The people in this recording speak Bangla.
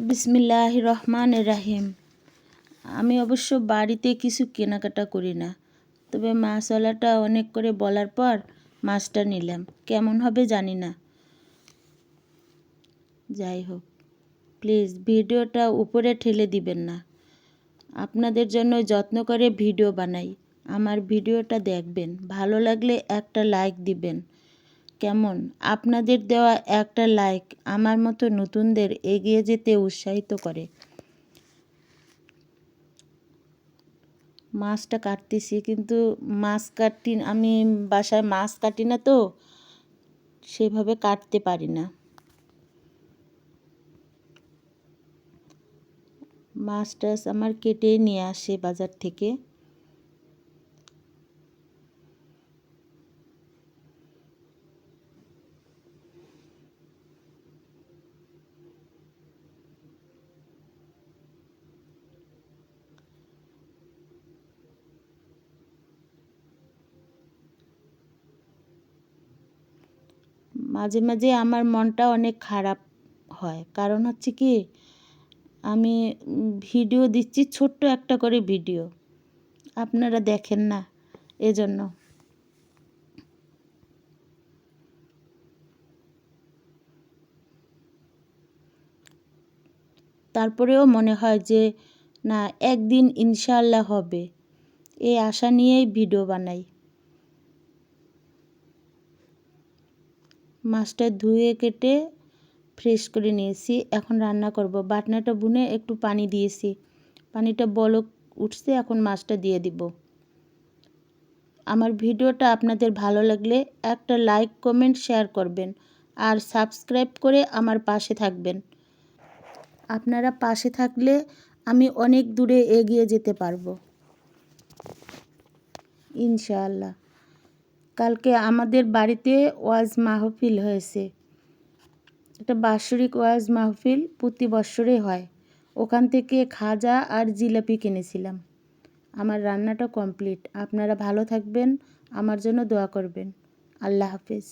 বিসমিল্লাহির রহমানির রহিম। আমি অবশ্য বাড়িতে কিছু কেনাকাটা করি না, তবে মাছওয়ালাটা অনেক করে বলার পর মাছটা নিলাম। কেমন হবে জানি না, যাই হোক, প্লিজ ভিডিওটা উপরে ঠেলে দিবেন না। আপনাদের জন্য যত্ন করে ভিডিও বানাই। আমার ভিডিওটা দেখবেন, ভালো লাগলে একটা লাইক দিবেন। কেমন? আপনাদের দেওয়া একটা লাইক আমার মতো নতুনদের এগিয়ে যেতে উৎসাহিত করে। মাছটা কাটতেছি, কিন্তু আমি বাসায় মাছ কাটি না, তো সেভাবে কাটতে পারি না। মাছ টাছ আমার কেটে নিয়ে আসে বাজার থেকে। মাঝে মাঝে আমার মনটা অনেক খারাপ হয়, কারণ হচ্ছে কি, আমি ভিডিও দিচ্ছি, ছোট্ট একটা করে ভিডিও, আপনারা দেখেন না, এজন্য। তারপরেও মনে হয় যে না, একদিন ইনশাআল্লাহ হবে, এই আশা নিয়েই ভিডিও বানাই। মাছটা ধুয়ে কেটে ফ্রেশ করে নিয়েছি, এখন রান্না করব। বাটনাটা বুনে একটু পানি দিয়েছি, পানিটা বলক উঠছে, এখন মাছটা দিয়ে দিব। আমার ভিডিওটা আপনাদের ভালো লাগলে একটা লাইক, কমেন্ট, শেয়ার করবেন, আর সাবস্ক্রাইব করে আমার পাশে থাকবেন। আপনারা পাশে থাকলে আমি অনেক দূরে এগিয়ে যেতে পারবো ইনশাআল্লাহ। কালকে আমাদের বাড়িতে ওয়াজ মাহফিল হয়েছে। এটা বাৎসরিক ওয়াজ মাহফিল প্রতি বছরে হয়। ওখান থেকে খাজা আর জিলাপি কিনেছিলাম। আমার রান্নাটা কমপ্লিট। আপনারা ভালো থাকবেন, আমার জন্য দোয়া করবেন। আল্লাহ হাফেজ।